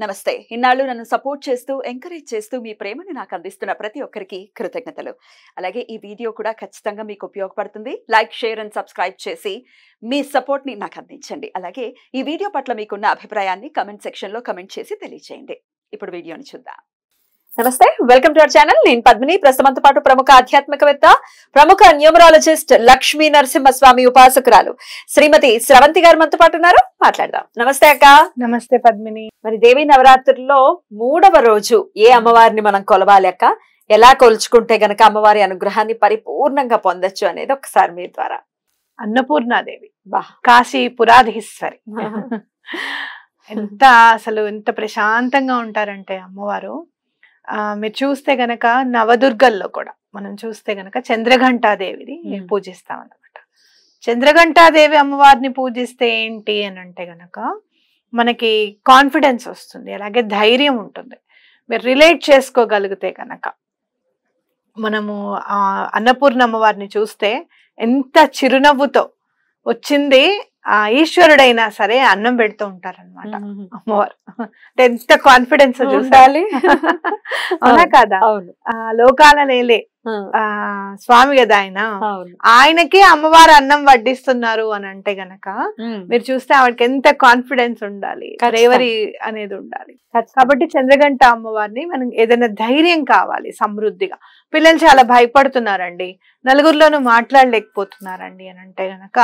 నమస్తే. ఇన్నాళ్ళు నన్ను సపోర్ట్ చేస్తూ, ఎంకరేజ్ చేస్తూ మీ ప్రేమని నాకు అందిస్తున్న ప్రతి ఒక్కరికి కృతజ్ఞతలు. అలాగే ఈ వీడియో కూడా ఖచ్చితంగా మీకు ఉపయోగపడుతుంది. లైక్, షేర్ అండ్ సబ్స్క్రైబ్ చేసి మీ సపోర్ట్‌ని నాకు అందించండి. అలాగే ఈ వీడియో పట్ల మీకున్న అభిప్రాయాన్ని కామెంట్ సెక్షన్‌లో కామెంట్ చేసి తెలియజేయండి. ఇప్పుడు వీడియోని చూద్దాం. నమస్తే, వెల్కమ్ టు అవర్ ఛానల్. నేను పద్మిని. ప్రస్తుతంతో పాటు ప్రముఖ ఆధ్యాత్మికవేత్త, ప్రముఖ న్యూమరాలజిస్ట్, లక్ష్మీ నరసింహస్వామి ఉపాసకురాలు శ్రీమతి స్రవంతి గారు మనతో పాటు ఉన్నారు. మాట్లాడదాం. నమస్తే అక్క. నమస్తే పద్మిని. మరి దేవీ నవరాత్రుల్లో 3వ రోజు ఏ అమ్మవారిని మనం కొలవాలి అక్క? ఎలా కొలుచుకుంటే గనక అమ్మవారి అనుగ్రహాన్ని పరిపూర్ణంగా పొందొచ్చు అనేది ఒకసారి మీ ద్వారా. అన్నపూర్ణాదేవి, కాశీ పురాధీశ్వరి. ఎంత ప్రశాంతంగా ఉంటారంటే అమ్మవారు. మీరు చూస్తే గనక నవదుర్గల్లో కూడా మనం చూస్తే గనక చంద్రఘంటాదేవిని పూజిస్తాం అన్నమాట. చంద్రఘంటాదేవి అమ్మవారిని పూజిస్తే ఏంటి అని అంటే గనక మనకి కాన్ఫిడెన్స్ వస్తుంది, అలాగే ధైర్యం ఉంటుంది. మీరు రిలేట్ చేసుకోగలిగితే గనక మనము అన్నపూర్ణ అమ్మవారిని చూస్తే ఎంత చిరునవ్వుతో వచ్చింది ఈశ్వరుడైనా సరే అన్నం పెడుతూ ఉంటారనమాట అమ్మవారు. అంటే ఎంత కాన్ఫిడెన్స్ చూడాలి. అవునా కాదా? లోకాల లేలే స్వామి కదా ఆయనకి అమ్మవారు అన్నం వడ్డిస్తున్నారు అని అంటే గనక మీరు చూస్తే ఆవిడకి ఎంత కాన్ఫిడెన్స్ ఉండాలి, రేవరి అనేది ఉండాలి. కాబట్టి చంద్రఘంట అమ్మవారిని మనం ఏదైనా ధైర్యం కావాలి సమృద్ధిగా. పిల్లలు చాలా భయపడుతున్నారండి, నలుగురిలోనూ మాట్లాడలేకపోతున్నారండి అని అంటే గనక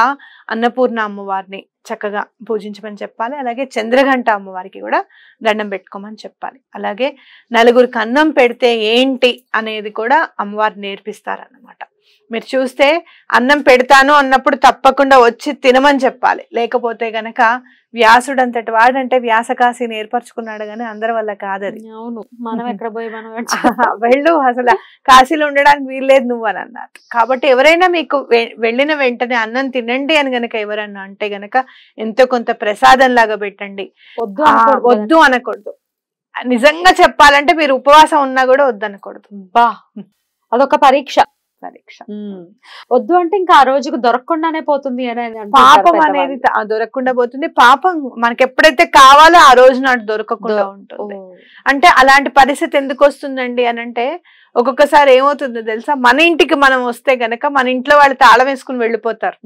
అన్నపూర్ణ అమ్మవారిని చక్కగా పూజించమని చెప్పాలి. అలాగే చంద్రఘంట అమ్మవారికి కూడా దండం పెట్టుకోమని చెప్పాలి. అలాగే నలుగురికి అన్నం పెడితే ఏంటి అనేది కూడా అమ్మవారు నేర్పిస్తారన్నమాట. మీరు చూస్తే అన్నం పెడతాను అన్నప్పుడు తప్పకుండా వచ్చి తినమని చెప్పాలి. లేకపోతే గనక వ్యాసుడు అంతటి వాడంటే వ్యాసకాశిని ఏర్పరచుకున్నాడు కానీ అందరి వల్ల కాదది. అవును, మనం ఎక్కడ పోయి మనం వెళ్ళు, అసలు కాశీలో ఉండడానికి వీల్లేదు నువ్వు అని అన్నారు. కాబట్టి ఎవరైనా మీకు వెళ్ళిన వెంటనే అన్నం తినండి అని గనక ఎవరన్నా అంటే గనక ఎంతో కొంత ప్రసాదం లాగా పెట్టండి. వద్దు అనకూడదు. నిజంగా చెప్పాలంటే మీరు ఉపవాసం ఉన్నా కూడా వద్దు అనకూడదు. అదొక పరీక్ష. వద్దు అంటే ఇంకా ఆ రోజుకు దొరకకుండానే పోతుంది అనేది. పాపం అనేది దొరకకుండా పోతుంది. పాపం మనకి ఎప్పుడైతే కావాలో ఆ రోజు నాడు దొరకకుండా ఉంటుంది. అంటే అలాంటి పరిస్థితి ఎందుకు వస్తుందండి అని అంటే ఒక్కొక్కసారి ఏమవుతుందో తెలుసా, మన ఇంటికి మనం వస్తే గనక మన ఇంట్లో వాళ్ళు తాళం వేసుకుని వెళ్ళిపోతారు.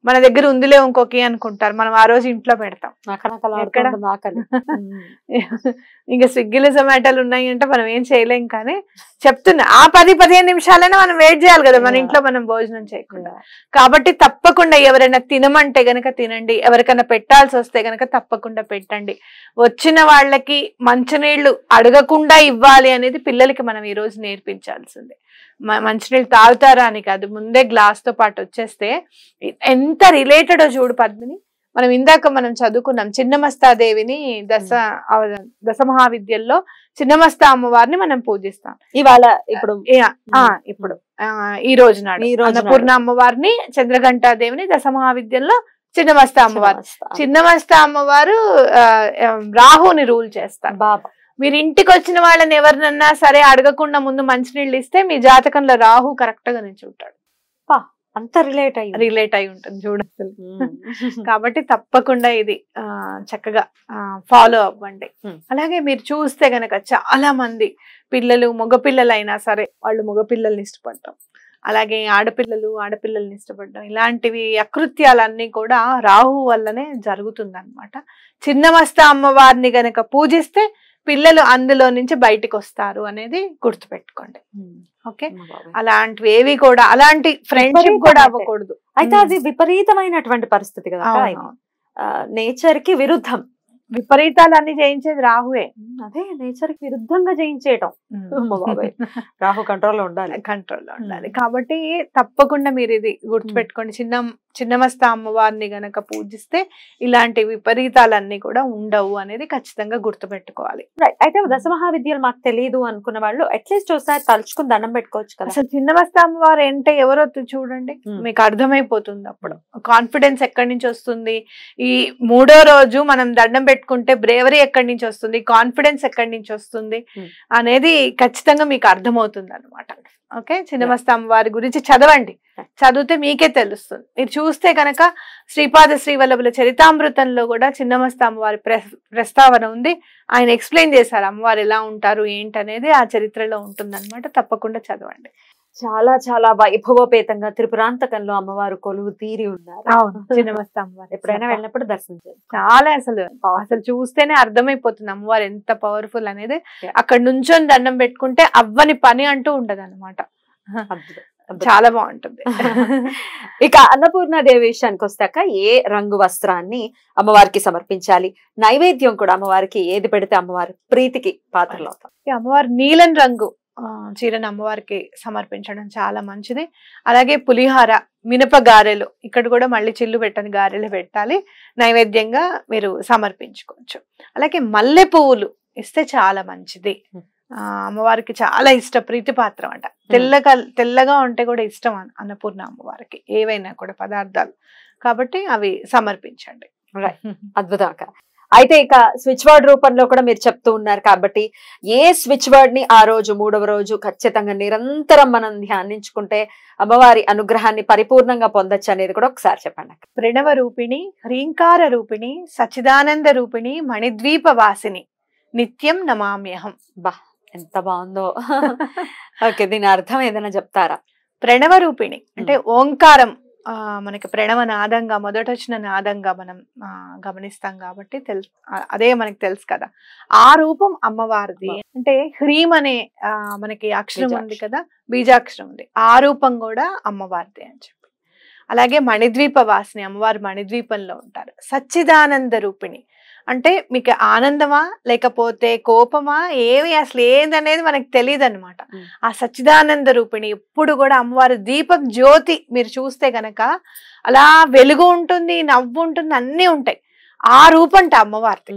మన దగ్గర ఉందిలే ఇంకొక అనుకుంటారు. మనం ఆ రోజు ఇంట్లో పెడతాం. ఇంకా స్విగ్గీలు, జొమాటోలు ఉన్నాయి అంటే మనం ఏం చేయలేం. కానీ చెప్తున్నా, ఆ 10-15 నిమిషాలైనా మనం వెయిట్ చేయాలి కదా మన ఇంట్లో మనం భోజనం చేయకుండా. కాబట్టి తప్పకుండా ఎవరైనా తినమంటే గనక తినండి, ఎవరికైనా పెట్టాల్సి వస్తే గనక తప్పకుండా పెట్టండి. వచ్చిన వాళ్ళకి మంచినీళ్లు అడగకుండా ఇవ్వాలి అనేది పిల్లలకి మనం ఈ రోజు నేర్పించాల్సిందే. మంచినీళ్ళు తాగుతారా అని కాదు, ముందే గ్లాస్ తో పాటు వచ్చేస్తే ఎంత రిలేటెడో చూడు పద్మిని. మనం ఇందాక మనం చదువుకున్నాం చిన్నమస్తాదేవిని దశమహావిద్యల్లో చిన్నమస్తా అమ్మవారిని మనం పూజిస్తాం ఇవాళ. ఇప్పుడు ఈ రోజు నాడు అన్నపూర్ణ అమ్మవారిని, చంద్రఘంటాదేవిని దశమహావిద్యల్లో చిన్నమస్తా అమ్మవారు. చిన్నమస్తా అమ్మవారు రాహుని రూల్ చేస్తారు. బాబా, మీరు ఇంటికి వచ్చిన వాళ్ళని ఎవరినన్నా సరే అడగకుండా ముందు మంచినీళ్ళు ఇస్తే మీ జాతకంలో రాహు కరెక్ట్ గా నిల్చుంటాడు. అంత రిలేట్ అయి ఉంటుంది చూడాలి. కాబట్టి తప్పకుండా ఇది చక్కగా ఫాలో అవ్వండి. అలాగే మీరు చూస్తే గనక చాలా మంది పిల్లలు, మగపిల్లలైనా సరే వాళ్ళు మగపిల్లల్ని ఇష్టపడటం, అలాగే ఆడపిల్లల్ని ఇష్టపడడం, ఇలాంటివి అకృత్యాలన్నీ కూడా రాహు వల్లనే జరుగుతుందన్నమాట. చిన్నమస్తా అమ్మవారిని గనక పూజిస్తే పిల్లలు అందులో నుంచి బయటికి వస్తారు అనేది గుర్తుపెట్టుకోండి. ఓకే, అలాంటివి ఏవి కూడా, అలాంటి ఫ్రెండ్షిప్ కూడా అవ్వకూడదు. అయితే అది విపరీతమైనటువంటి పరిస్థితి కదా, నేచర్ కి విరుద్ధం. విపరీతాలన్నీ చేయించేది రాహువే. అదే నేచర్ కి విరుద్ధంగా చేయించేయటం. రాహు కంట్రోల్లో ఉండాలి. కాబట్టి తప్పకుండా మీరు ఇది గుర్తుపెట్టుకోండి. చిన్నమస్తా అమ్మవారిని గనక పూజిస్తే ఇలాంటి విపరీతాలన్నీ కూడా ఉండవు అనేది ఖచ్చితంగా గుర్తుపెట్టుకోవాలి. అయితే దశమహావిద్యలు మాకు తెలియదు అనుకున్న వాళ్ళు అట్లీస్ట్ ఒకసారి తలుచుకుని దండం పెట్టుకోవచ్చు కదా. అసలు చిన్నమస్తా అమ్మవారు అంటే ఎవరో చూడండి, మీకు అర్థమైపోతుంది. అప్పుడు కాన్ఫిడెన్స్ ఎక్కడి నుంచి వస్తుంది, ఈ 3వ రోజు మనం దండం పెట్టుకుంటే బ్రేవరీ ఎక్కడి నుంచి వస్తుంది, కాన్ఫిడెన్స్ ఎక్కడి నుంచి వస్తుంది అనేది ఖచ్చితంగా మీకు అర్థమవుతుంది అనమాట. ఓకే, చిన్నమస్తా అమ్మవారి గురించి చదవండి. చదివితే మీకే తెలుస్తుంది. మీరు చూస్తే కనుక శ్రీపాద శ్రీవల్లభుల చరితామృతంలో కూడా చిన్నమస్త అమ్మవారి ప్రస్తావన ఉంది. ఆయన ఎక్స్ప్లెయిన్ చేశారు అమ్మవారు ఎలా ఉంటారు ఏంటనేది ఆ చరిత్రలో ఉంటుందన్నమాట. తప్పకుండా చదవండి. చాలా చాలా వైభవపేతంగా త్రిపురాంతకంలో అమ్మవారు కొలువు తీరి ఉన్నారు. అవును, చిన్నమస్త అమ్మవారు ఎప్పుడైనా వెళ్ళినప్పుడు దర్శించారు. చాలా అసలు చూస్తేనే అర్థమైపోతుంది అమ్మవారు ఎంత పవర్ఫుల్ అనేది. అక్కడ నుంచొని దండం పెట్టుకుంటే అవ్వని పని అంటూ ఉండదు అనమాట. చాలా బాగుంటుంది. ఇక అన్నపూర్ణాదేవి విషయానికి వస్తాక ఏ రంగు వస్త్రాన్ని అమ్మవారికి సమర్పించాలి, నైవేద్యం కూడా అమ్మవారికి ఏది పెడితే అమ్మవారి ప్రీతికి పాత్రలు అవుతాం? అమ్మవారు నీలం రంగు చీరను అమ్మవారికి సమర్పించడం చాలా మంచిది. అలాగే పులిహార, మినప గారెలు, ఇక్కడ కూడా మళ్ళీ చిల్లు పెట్టని గారెలు పెట్టాలి, నైవేద్యంగా మీరు సమర్పించుకోవచ్చు. అలాగే మల్లె పువ్వులు ఇస్తే చాలా మంచిది. అమ్మవారికి చాలా ఇష్ట ప్రీతిపాత్రం అంట. తెల్లగా ఉంటే కూడా ఇష్టం అన్నపూర్ణ అమ్మవారికి ఏవైనా కూడా పదార్థాలు, కాబట్టి అవి సమర్పించండి. అద్భుతం. అయితే ఇక స్విచ్ వర్డ్ రూపంలో కూడా మీరు చెప్తూ ఉన్నారు కాబట్టి ఏ స్విచ్ వర్డ్ ని ఆ రోజు 3వ రోజు ఖచ్చితంగా నిరంతరం మనం ధ్యానించుకుంటే అమ్మవారి అనుగ్రహాన్ని పరిపూర్ణంగా పొందొచ్చు అనేది కూడా ఒకసారి చెప్పండి. ప్రణవ రూపిణి, హ్రీంకార రూపిణి, సచిదానంద రూపిణి, మణిద్వీప వాసిని, నిత్యం నమామ్యహం. బా, ఎంత బాగుందో. ఓకే, దీని అర్థం ఏదైనా చెప్తారా? ప్రణవ రూపిణి అంటే ఓంకారం, మనకి ప్రణవ నాదంగా మొదట వచ్చిన నాదంగా మనం గమనిస్తాం కాబట్టి అదే మనకి తెలుసు కదా. ఆ రూపం అమ్మవారిది. అంటే హ్రీం అనే మనకి అక్షరం ఉంది కదా, బీజాక్షరం ఉంది, ఆ రూపం కూడా అమ్మవారిది అని చెప్పి. అలాగే మణిద్వీప వాసిని, అమ్మవారు మణిద్వీపంలో ఉంటారు. సచ్చిదానంద రూపిణి అంటే మీకు ఆనందమా లేకపోతే కోపమా ఏమి అసలు ఏదనేది మనకు తెలియదు అనమాట. ఆ సచ్చిదానంద రూపిణి ఎప్పుడు కూడా అమ్మవారి దీపం జ్యోతి మీరు చూస్తే గనక అలా వెలుగు ఉంటుంది, నవ్వు ఉంటుంది, అన్నీ ఉంటాయి. ఆ రూపంట అమ్మవారిది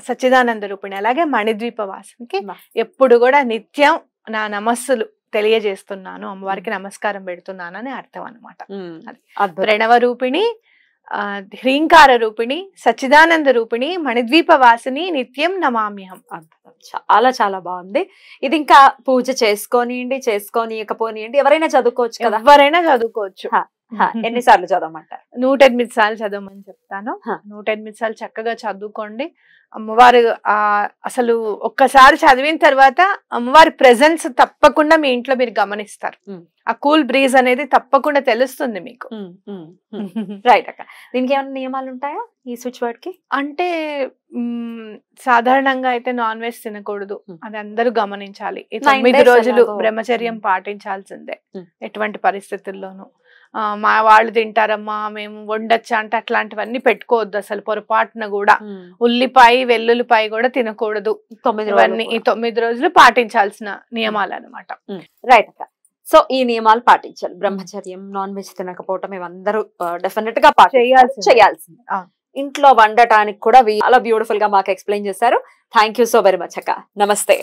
సచ్చిదానంద రూపిణి. అలాగే మణిద్వీప వాసనకి ఎప్పుడు కూడా నిత్యం నా నమస్సులు తెలియజేస్తున్నాను, అమ్మవారికి నమస్కారం పెడుతున్నాను అని అర్థం అనమాట. ప్రణవ రూపిణి, హ్రీంకార రూపిణి, సచ్చిదానంద రూపిణి, మణిద్వీప వాసిని, నిత్యం నమామ్యహం. చాలా చాలా బాగుంది. ఇది ఇంకా పూజ చేసుకోనియకపోనియండి ఎవరైనా చదువుకోవచ్చు కదా? ఎవరైనా చదువుకోవచ్చు. ఎన్నిసార్లు చదవమంటారు? 108 సార్లు చదవమని చెప్తాను. 108 సార్లు చక్కగా చదువుకోండి. అమ్మవారు అసలు ఒక్కసారి చదివిన తర్వాత అమ్మవారి ప్రెజెన్స్ తప్పకుండా మీ ఇంట్లో మీరు గమనిస్తారు. ఆ కూల్ బ్రీజ్ అనేది తప్పకుండా తెలుస్తుంది మీకు. రైట్ అక్క. దీనికి ఏమైనా నియమాలు ఉంటాయా ఈ స్విచ్ వర్డ్ కి? అంటే సాధారణంగా అయితే నాన్ వెజ్ తినకూడదు, అది అందరూ గమనించాలి. 9 రోజులు బ్రహ్మచర్యం పాటించాల్సిందే ఎటువంటి పరిస్థితుల్లోనూ. మా వాళ్ళు తింటారమ్మా మేము వండొచ్చా అంటే అట్లాంటివన్నీ పెట్టుకోవద్దు అసలు పొరపాటున కూడా. ఉల్లిపాయ వెల్లుల్లిపాయ కూడా తినకూడదు. ఇవన్నీ ఈ 9 రోజులు పాటించాల్సిన నియమాలు అనమాట. రైట్ అక్క. సో ఈ నియమాలు పాటించాలి. బ్రహ్మచర్యం, నాన్ వెజ్ తినకపోవటం ఇవందరూ డెఫినెట్ గా చేయాల్సింది. ఇంట్లో వండటానికి కూడా చాలా బ్యూటిఫుల్ గా మాకు ఎక్స్ప్లెయిన్ చేశారు. Thank you so very much అక్క. నమస్తే.